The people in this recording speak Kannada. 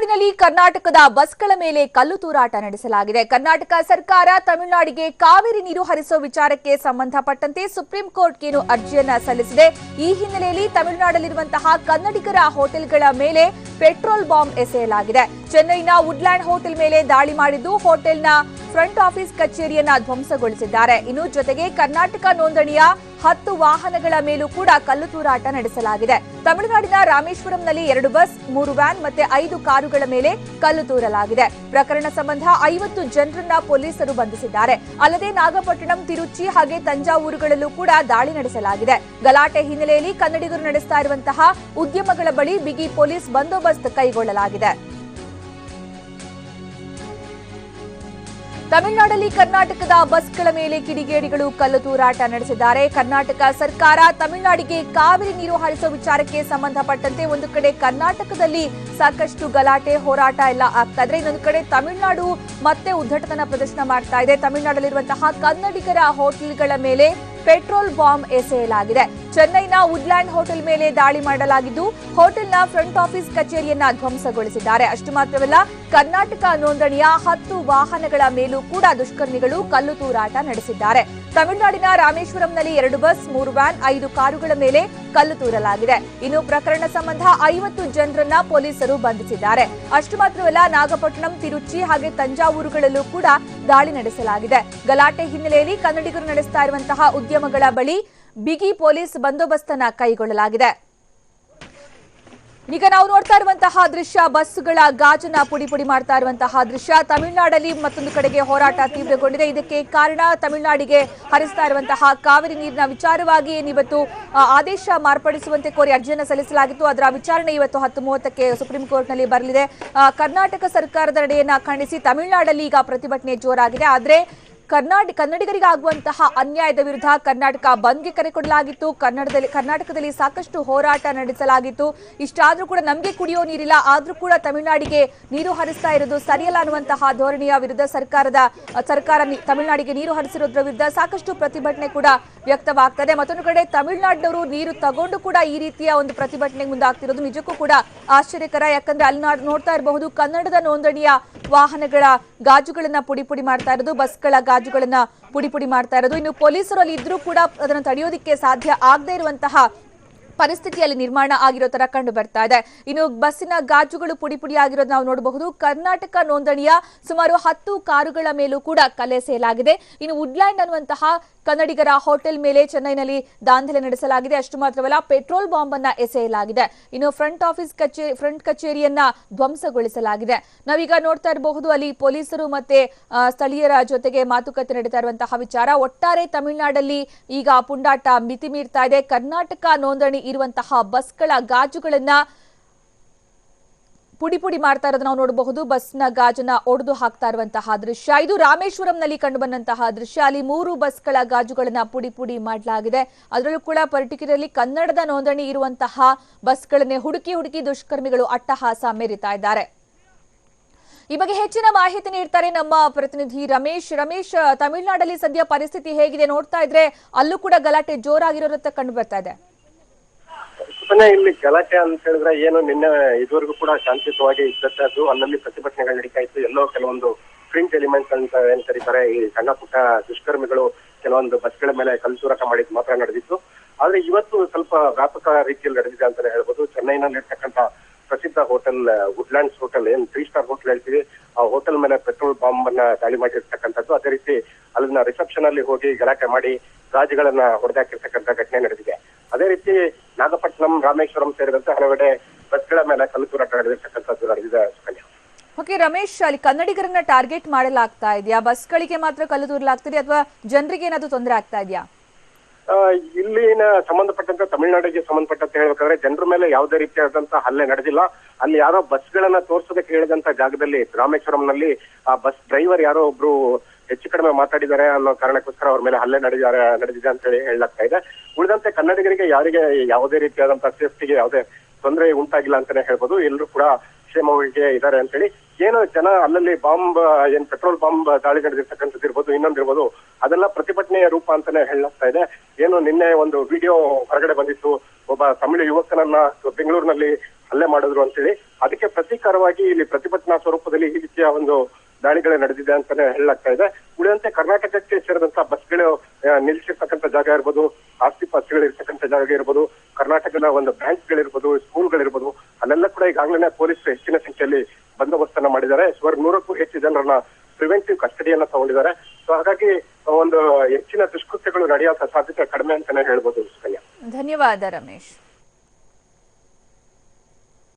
ತಮಿಳುನಾಡಿನಲ್ಲಿ ಕರ್ನಾಟಕದ ಬಸ್ಗಳ ಮೇಲೆ ಕಲ್ಲು ತೂರಾಟ ನಡೆಸಲಾಗಿದೆ. ಕರ್ನಾಟಕ ಸರ್ಕಾರ ತಮಿಳುನಾಡಿಗೆ ಕಾವೇರಿ ನೀರು ಹರಿಸುವ ವಿಚಾರಕ್ಕೆ ಸಂಬಂಧಪಟ್ಟಂತೆ ಸುಪ್ರೀಂ ಕೋರ್ಟ್ಗೆ ಅರ್ಜಿಯನ್ನ ಸಲ್ಲಿಸಿದೆ. ಈ ಹಿನ್ನೆಲೆಯಲ್ಲಿ ತಮಿಳುನಾಡಲ್ಲಿರುವಂತಹ ಕನ್ನಡಿಗರ ಹೋಟೆಲ್ಗಳ ಮೇಲೆ ಪೆಟ್ರೋಲ್ ಬಾಂಬ್ ಎಸೆಯಲಾಗಿದೆ. ಚೆನ್ನೈನ ವುಡ್ಲ್ಯಾಂಡ್ ಹೋಟೆಲ್ ಮೇಲೆ ದಾಳಿ ಮಾಡಿದ್ದು ಹೋಟೆಲ್ನ ಫ್ರಂಟ್ ಆಫೀಸ್ ಕಚೇರಿಯನ್ನ ಧ್ವಂಸಗೊಳಿಸಿದ್ದಾರೆ. ಇನ್ನು ಜೊತೆಗೆ ಕರ್ನಾಟಕ ನೋಂದಣಿಯ 10 ವಾಹನಗಳ ಮೇಲೂ ಕೂಡ ಕಲ್ಲು ತೂರಾಟ ನಡೆಸಲಾಗಿದೆ. ತಮಿಳುನಾಡಿನ ರಾಮೇಶ್ವರಂನಲ್ಲಿ 2 ಬಸ್, 3 ವ್ಯಾನ್ ಮತ್ತೆ 5 ಕಾರುಗಳ ಮೇಲೆ ಕಲ್ಲು ತೂರಲಾಗಿದೆ. ಪ್ರಕರಣ ಸಂಬಂಧ 50 ಜನರನ್ನ ಪೊಲೀಸರು ಬಂಧಿಸಿದ್ದಾರೆ. ಅಲ್ಲದೆ ನಾಗಪಟ್ಟಣಂ, ತಿರುಚಿ ಹಾಗೆ ತಂಜಾವೂರುಗಳಲ್ಲೂ ಕೂಡ ದಾಳಿ ನಡೆಸಲಾಗಿದೆ. ಗಲಾಟೆ ಹಿನ್ನೆಲೆಯಲ್ಲಿ ಕನ್ನಡಿಗರು ನಡೆಸ್ತಾ ಇರುವಂತಹ ಉದ್ಯಮಗಳ ಬಳಿ ಬಿಗಿ ಪೊಲೀಸ್ ಬಂದೋಬಸ್ತ್ ಕೈಗೊಳ್ಳಲಾಗಿದೆ. ತಮಿಳುನಾಡಲ್ಲಿ ಕರ್ನಾಟಕದ ಬಸ್ಗಳ ಮೇಲೆ ಕಿಡಿಗೇಡಿಗಳು ಕಲ್ಲು ತೂರಾಟ ನಡೆಸಿದ್ದಾರೆ. ಕರ್ನಾಟಕ ಸರ್ಕಾರ ತಮಿಳುನಾಡಿಗೆ ಕಾವೇರಿ ನೀರು ಹರಿಸುವ ವಿಚಾರಕ್ಕೆ ಸಂಬಂಧಪಟ್ಟಂತೆ ಒಂದು ಕಡೆ ಕರ್ನಾಟಕದಲ್ಲಿ ಸಾಕಷ್ಟು ಗಲಾಟೆ ಹೋರಾಟ ಎಲ್ಲ ಆಗ್ತಾ ಇದ್ರೆ, ಇನ್ನೊಂದು ಕಡೆ ತಮಿಳುನಾಡು ಮತ್ತೆ ಉದ್ದಟತನ ಪ್ರದರ್ಶನ ಮಾಡ್ತಾ ಇದೆ. ತಮಿಳುನಾಡಲ್ಲಿರುವಂತಹ ಕನ್ನಡಿಗರ ಹೋಟೆಲ್ಗಳ ಮೇಲೆ ಪೆಟ್ರೋಲ್ ಬಾಂಬ್ ಎಸೆಯಲಾಗಿದೆ. ಚೆನ್ನೈನ ವುಡ್ಲ್ಯಾಂಡ್ ಹೋಟೆಲ್ ಮೇಲೆ ದಾಳಿ ಮಾಡಲಾಗಿದ್ದು ಹೋಟೆಲ್ನ ಫ್ರಂಟ್ ಆಫೀಸ್ ಕಚೇರಿಯನ್ನ ಧ್ವಂಸಗೊಳಿಸಿದ್ದಾರೆ. ಅಷ್ಟು ಮಾತ್ರವಲ್ಲ, ಕರ್ನಾಟಕ ನೋಂದಣಿಯ 10 ವಾಹನಗಳ ಮೇಲೂ ಕೂಡ ದುಷ್ಕರ್ಮಿಗಳು ಕಲ್ಲು ತೂರಾಟ ನಡೆಸಿದ್ದಾರೆ. ತಮಿಳುನಾಡಿನ ರಾಮೇಶ್ವರಂನಲ್ಲಿ 2 ಬಸ್, 3 ವ್ಯಾನ್, 5 ಕಾರುಗಳ ಮೇಲೆ ಕಲ್ಲು ತೂರಲಾಗಿದೆ. ಇನ್ನು ಪ್ರಕರಣ ಸಂಬಂಧ 50 ಜನರನ್ನ ಪೊಲೀಸರು ಬಂಧಿಸಿದ್ದಾರೆ. ಅಷ್ಟು ಮಾತ್ರವಲ್ಲ, ನಾಗಪಟ್ಟಣಂ, ತಿರುಚಿ ಹಾಗೆ ತಂಜಾವೂರುಗಳಲ್ಲೂ ಕೂಡ ದಾಳಿ ನಡೆಸಲಾಗಿದೆ. ಗಲಾಟೆ ಹಿನ್ನೆಲೆಯಲ್ಲಿ ಕನ್ನಡಿಗರು ನಡೆಸ್ತಾ ಇರುವಂತಹ ಉದ್ಯಮಗಳ ಬಳಿ ಬಿಗಿ ಪೊಲೀಸ್ ಬಂದೋಬಸ್ತನ್ನ ಕೈಗೊಳ್ಳಲಾಗಿದೆ. ಈಗ ನಾವು ನೋಡ್ತಾ ಇರುವಂತಹ ದೃಶ್ಯ ಬಸ್ಸುಗಳ ಗಾಜನ್ನ ಪುಡಿ ಪುಡಿ ಮಾಡ್ತಾ ಇರುವಂತಹ ದೃಶ್ಯ. ತಮಿಳುನಾಡಲ್ಲಿ ಮತ್ತೊಂದು ಕಡೆಗೆ ಹೋರಾಟ ತೀವ್ರಗೊಂಡಿದೆ. ಇದಕ್ಕೆ ಕಾರಣ ತಮಿಳುನಾಡಿಗೆ ಹರಿಸ್ತಾ ಇರುವಂತಹ ಕಾವೇರಿ ನೀರಿನ ವಿಚಾರವಾಗಿ ಏನಿವತ್ತು ಆದೇಶ ಮಾರ್ಪಡಿಸುವಂತೆ ಕೋರಿ ಅರ್ಜಿಯನ್ನು ಸಲ್ಲಿಸಲಾಗಿತ್ತು. ಅದರ ವಿಚಾರಣೆ ಇವತ್ತು 10:30ಕ್ಕೆ ಸುಪ್ರೀಂ ಕೋರ್ಟ್ನಲ್ಲಿ ಬರಲಿದೆ. ಕರ್ನಾಟಕ ಸರ್ಕಾರದ ನಡೆಯನ್ನ ಖಂಡಿಸಿ ತಮಿಳುನಾಡಲ್ಲಿ ಈಗ ಪ್ರತಿಭಟನೆ ಜೋರಾಗಿದೆ. ಆದರೆ ಕನ್ನಡಿಗರಿಗೆ ಆಗುವಂತಹ ಅನ್ಯಾಯದ ವಿರುದ್ಧ ಕರ್ನಾಟಕ ಬಂದ್ಗೆ ಕರೆ ಕೊಡಲಾಗಿತ್ತು. ಕರ್ನಾಟಕದಲ್ಲಿ ಸಾಕಷ್ಟು ಹೋರಾಟ ನಡೆಸಲಾಗಿತ್ತು. ಇಷ್ಟಾದ್ರೂ ಕೂಡ ನಮಗೆ ಕುಡಿಯೋ ನೀರಿಲ್ಲ, ಆದ್ರೂ ಕೂಡ ತಮಿಳುನಾಡಿಗೆ ನೀರು ಹರಿಸ್ತಾ ಇರೋದು ಸರಿಯಲ್ಲ ಅನ್ನುವಂತಹ ಧೋರಣೆಯ ವಿರುದ್ಧ ಸರ್ಕಾರ ತಮಿಳುನಾಡಿಗೆ ನೀರು ಹರಿಸಿರೋದ್ರ ವಿರುದ್ಧ ಸಾಕಷ್ಟು ಪ್ರತಿಭಟನೆ ಕೂಡ ವ್ಯಕ್ತವಾಗ್ತದೆ. ಮತ್ತೊಂದು ಕಡೆ ತಮಿಳುನಾಡಿನವರು ನೀರು ತಗೊಂಡು ಕೂಡ ಈ ರೀತಿಯ ಒಂದು ಪ್ರತಿಭಟನೆಗೆ ಮುಂದಾಗ್ತಿರೋದು ನಿಜಕ್ಕೂ ಕೂಡ ಆಶ್ಚರ್ಯಕರ. ಯಾಕಂದ್ರೆ ಅಲ್ಲಿ ನೋಡ್ತಾ ಇರಬಹುದು ಕನ್ನಡದ ನೋಂದಣಿಯ ವಾಹನಗಳ ಗಾಜುಗಳನ್ನ ಪುಡಿ ಪುಡಿ ಮಾಡ್ತಾ ಇರೋದು, ಬಸ್ಗಳ ಗಾಜುಗಳನ್ನ ಪುಡಿ ಪುಡಿ ಮಾಡ್ತಾ ಇರೋದು. ಇನ್ನು ಪೊಲೀಸರು ಅಲ್ಲಿ ಇದ್ರೂ ಕೂಡ ಅದನ್ನು ತಡೆಯೋದಿಕ್ಕೆ ಸಾಧ್ಯ ಆಗದೇ ಇರುವಂತಹ ಪರಿಸ್ಥಿತಿಯಲ್ಲಿ ನಿರ್ಮಾಣ ಆಗಿರೋ ತರ ಕಂಡು ಬರ್ತಾ ಇದೆ. ಇನ್ನು ಬಸ್ಸಿನ ಗಾಜುಗಳು ಪುಡಿ ಪುಡಿ ಆಗಿರೋದು ನಾವು ನೋಡಬಹುದು. ಕರ್ನಾಟಕ ನೋಂದಣಿಯ ಸುಮಾರು 10 ಕಾರುಗಳ ಮೇಲೂ ಕೂಡ ಕಲ್ಲೆಸೆಯಲಾಗಿದೆ. ಇನ್ನು ವುಡ್ಲ್ಯಾಂಡ್ ಅನ್ನುವಂತಹ ಕನ್ನಡಿಗರ ಹೋಟೆಲ್ ಮೇಲೆ ಚೆನ್ನೈನಲ್ಲಿ ದಾಂಧಲೆ ನಡೆಸಲಾಗಿದೆ. ಅಷ್ಟು ಮಾತ್ರವಲ್ಲ, ಪೆಟ್ರೋಲ್ ಬಾಂಬ್ ಅನ್ನ ಎಸೆಯಲಾಗಿದೆ. ಇನ್ನು ಫ್ರಂಟ್ ಕಚೇರಿಯನ್ನ ಧ್ವಂಸಗೊಳಿಸಲಾಗಿದೆ. ನಾವೀಗ ನೋಡ್ತಾ ಇರಬಹುದು ಅಲ್ಲಿ ಪೊಲೀಸರು ಮತ್ತೆ ಸ್ಥಳೀಯರ ಜೊತೆಗೆ ಮಾತುಕತೆ ನಡೀತಾ ಇರುವಂತಹ ವಿಚಾರ. ಒಟ್ಟಾರೆ ತಮಿಳುನಾಡಲ್ಲಿ ಈಗ ಪುಂಡಾಟ ಮಿತಿ ಮೀರ್ತಾ ಇದೆ. ಕರ್ನಾಟಕ ನೋಂದಣಿ ಇರುವಂತಹ ಬಸ್ಗಳ ಗಾಜುಗಳನ್ನ ಪುಡಿ ಪುಡಿ ಮಾಡ್ತಾ ಇರೋದು ನಾವು ನೋಡಬಹುದು. ಬಸ್ನ ಗಾಜನ್ನ ಒಡೆದು ಹಾಕ್ತಾ ಇರುವಂತಹ ದೃಶ್ಯ ಇದು ರಾಮೇಶ್ವರಂನಲ್ಲಿ ಕಂಡು ಬಂದಂತಹ ದೃಶ್ಯ. ಅಲ್ಲಿ 3 ಬಸ್ಗಳ ಗಾಜುಗಳನ್ನ ಪುಡಿ ಪುಡಿ ಮಾಡಲಾಗಿದೆ. ಅದರಲ್ಲೂ ಕೂಡ ಪರ್ಟಿಕ್ಯುಲರ್ಲಿ ಕನ್ನಡದ ನೋಂದಣಿ ಇರುವಂತಹ ಬಸ್ಗಳನ್ನೇ ಹುಡುಕಿ ದುಷ್ಕರ್ಮಿಗಳು ಅಟ್ಟಹಾಸ ಮೆರಿತಾ ಇದ್ದಾರೆ. ಈ ಬಗ್ಗೆ ಹೆಚ್ಚಿನ ಮಾಹಿತಿ ನೀಡ್ತಾರೆ ನಮ್ಮ ಪ್ರತಿನಿಧಿ ರಮೇಶ್. ತಮಿಳುನಾಡಲ್ಲಿ ಸದ್ಯ ಪರಿಸ್ಥಿತಿ ಹೇಗಿದೆ? ನೋಡ್ತಾ ಇದ್ರೆ ಅಲ್ಲೂ ಕೂಡ ಗಲಾಟೆ ಜೋರಾಗಿರೋರತ್ತ ಕಂಡು ಬರ್ತಾ ಇದೆ. ಇಲ್ಲಿ ಗಲಾಟೆ ಅಂತ ಹೇಳಿದ್ರೆ ಏನು ನಿನ್ನೆ ಇದುವರೆಗೂ ಕೂಡ ಶಾಂತಿಯುತವಾಗಿ ಇದ್ದದ್ದು, ಅಲ್ಲಲ್ಲಿ ಪ್ರತಿಭಟನೆಗಳು ನಡೀತಾ ಇತ್ತು. ಎಲ್ಲೋ ಕೆಲವೊಂದು ಫ್ರಿಂಜ್ ಎಲಿಮೆಂಟ್ಸ್ ಅಂತ ಏನ್ ಕರೀತಾರೆ, ಈ ಸಣ್ಣ ಪುಟ್ಟ ದುಷ್ಕರ್ಮಿಗಳು ಕೆಲವೊಂದು ಬಸ್ಗಳ ಮೇಲೆ ಕಲ್ತೂರಾಟ ಮಾಡಿದ್ ಮಾತ್ರ ನಡೆದಿತ್ತು. ಆದ್ರೆ ಇವತ್ತು ಸ್ವಲ್ಪ ವ್ಯಾಪಕ ರೀತಿಯಲ್ಲಿ ನಡೆದಿದೆ ಅಂತಾನೆ ಹೇಳ್ಬೋದು. ಚೆನ್ನೈನಲ್ಲಿ ಇರ್ತಕ್ಕಂಥ ಪ್ರಸಿದ್ಧ ಹೋಟೆಲ್ ವುಡ್ಲ್ಯಾಂಡ್ಸ್ ಹೋಟೆಲ್, ಏನ್ 3 ಸ್ಟಾರ್ ಹೋಟೆಲ್ ಹೇಳ್ತೀವಿ, ಆ ಹೋಟೆಲ್ ಮೇಲೆ ಪೆಟ್ರೋಲ್ ಬಾಂಬ್ ಅನ್ನ ದಾಳಿ ಮಾಡಿರ್ತಕ್ಕಂಥದ್ದು. ಅದೇ ರೀತಿ ಅಲ್ಲಿನ ರಿಸೆಪ್ಷನ್ ಅಲ್ಲಿ ಹೋಗಿ ಗಲಾಟೆ ಮಾಡಿ ಗಾಜುಗಳನ್ನ ಹೊಡೆದಾಕಿರ್ತಕ್ಕಂಥ ಘಟನೆ ನಡೆದಿದೆ. ಅದೇ ರೀತಿ ನಾಗಪಟ್ಟಣಂ, ರಾಮೇಶ್ವರಂ ಸೇರಿದಂತೆ ಹಲವೆಡೆ ಬಸ್ಗಳ ಮೇಲೆ ಕಲ್ಲು ತೂರಾಟ ನಡೆದಿರ್ತಕ್ಕಂಥದ್ದು ನಡೆದಿದೆ. ಓಕೆ ರಮೇಶ್, ಅಲ್ಲಿ ಕನ್ನಡಿಗರನ್ನ ಟಾರ್ಗೆಟ್ ಮಾಡಲಾಗ್ತಾ ಇದೆಯಾ? ಬಸ್ಗಳಿಗೆ ಮಾತ್ರ ಕಲ್ಲು ತೂರಲಾಗ್ತಿದೆಯಾ ಅಥವಾ ಜನರಿಗೆ ಏನಾದ್ರು ತೊಂದರೆ ಆಗ್ತಾ ಇದೆಯಾ? ಇಲ್ಲಿನ ಸಂಬಂಧಪಟ್ಟಂತೆ ತಮಿಳುನಾಡಿಗೆ ಸಂಬಂಧಪಟ್ಟಂತೆ ಹೇಳ್ಬೇಕಾದ್ರೆ ಜನರ ಮೇಲೆ ಯಾವುದೇ ರೀತಿಯಾದಂತಹ ಹಲ್ಲೆ ನಡೆದಿಲ್ಲ. ಅಲ್ಲಿ ಯಾರೋ ಬಸ್ಗಳನ್ನ ತೋರ್ಸೋದಕ್ಕೆ ಹೇಳಿದಂತ ಜಾಗದಲ್ಲಿ ರಾಮೇಶ್ವರಂನಲ್ಲಿ ಆ ಬಸ್ ಡ್ರೈವರ್ ಯಾರೋ ಒಬ್ರು ಹೆಚ್ಚು ಕಡಿಮೆ ಮಾತಾಡಿದ್ದಾರೆ ಅನ್ನೋ ಕಾರಣಕ್ಕೋಸ್ಕರ ಅವ್ರ ಮೇಲೆ ಹಲ್ಲೆ ನಡೆದಿದೆ ಅಂತ ಹೇಳಿ ಹೇಳಲಾಗ್ತಾ ಇದೆ. ಉಳಿದಂತೆ ಕನ್ನಡಿಗರಿಗೆ ಯಾರಿಗೆ ಯಾವುದೇ ರೀತಿಯಾದಂತಹ ಸೇಫ್ಟಿಗೆ ಯಾವುದೇ ತೊಂದರೆ ಉಂಟಾಗಿಲ್ಲ ಅಂತಾನೆ ಹೇಳ್ಬೋದು. ಎಲ್ಲರೂ ಕೂಡ ಕ್ಷೇಮವಾಗಿ ಇದ್ದಾರೆ ಅಂತ ಹೇಳಿ ಏನು ಜನ ಅಲ್ಲಲ್ಲಿ ಬಾಂಬ್ ಏನ್ ಪೆಟ್ರೋಲ್ ಬಾಂಬ್ ದಾಳಿ ನಡೆದಿರ್ತಕ್ಕಂಥದ್ದು ಇರ್ಬೋದು, ಇನ್ನೊಂದಿರ್ಬೋದು, ಅದೆಲ್ಲ ಪ್ರತಿಭಟನೆಯ ರೂಪ ಅಂತಾನೆ ಹೇಳಲಾಗ್ತಾ ಇದೆ. ಏನು ನಿನ್ನೆ ಒಂದು ವಿಡಿಯೋ ಹೊರಗಡೆ ಬಂದಿತ್ತು, ಒಬ್ಬ ತಮಿಳು ಯುವಕನನ್ನ ಬೆಂಗಳೂರಿನಲ್ಲಿ ಹಲ್ಲೆ ಮಾಡಿದ್ರು ಅಂತೇಳಿ. ಅದಕ್ಕೆ ಪ್ರತೀಕಾರವಾಗಿ ಇಲ್ಲಿ ಪ್ರತಿಭಟನಾ ಸ್ವರೂಪದಲ್ಲಿ ಈ ರೀತಿಯ ಒಂದು ದಾಳಿಗಳೇ ನಡೆದಿದೆ ಅಂತಾನೆ ಹೇಳಲಾಗ್ತಾ ಇದೆ. ಉಳಿದಂತೆ ಕರ್ನಾಟಕಕ್ಕೆ ಸೇರಿದಂತ ಬಸ್ಗಳು ನಿಲ್ಲಿಸಿರ್ತಕ್ಕಂಥ ಜಾಗ ಇರ್ಬೋದು, ಆಸ್ತಿ ಪಾಸ್ತಿಗಳು ಇರ್ತಕ್ಕಂಥ ಜಾಗ ಇರ್ಬೋದು, ಕರ್ನಾಟಕದ ಒಂದು ಬ್ಯಾಂಕ್ಗಳಿರ್ಬೋದು, ಸ್ಕೂಲ್ಗಳಿರ್ಬೋದು, ಅಲ್ಲೆಲ್ಲ ಕೂಡ ಈಗಾಗಲೇ ಪೊಲೀಸರು ಹೆಚ್ಚಿನ ಸಂಖ್ಯೆಯಲ್ಲಿ ಬಂದೋಬಸ್ತನ್ನ ಮಾಡಿದ್ದಾರೆ. ಸುಮಾರು 100ಕ್ಕೂ ಹೆಚ್ಚು ಜನರನ್ನ ಪ್ರಿವೆಂಟಿವ್ ಕಸ್ಟಡಿಯನ್ನ ತಗೊಂಡಿದ್ದಾರೆ. ಸೊ ಹಾಗಾಗಿ ಒಂದು ಹೆಚ್ಚಿನ ದುಷ್ಕೃತ್ಯಗಳು ನಡೆಯುವಂತ ಸಾಧ್ಯತೆ ಕಡಿಮೆ ಅಂತಾನೆ ಹೇಳ್ಬೋದು. ಧನ್ಯವಾದ ರಮೇಶ್.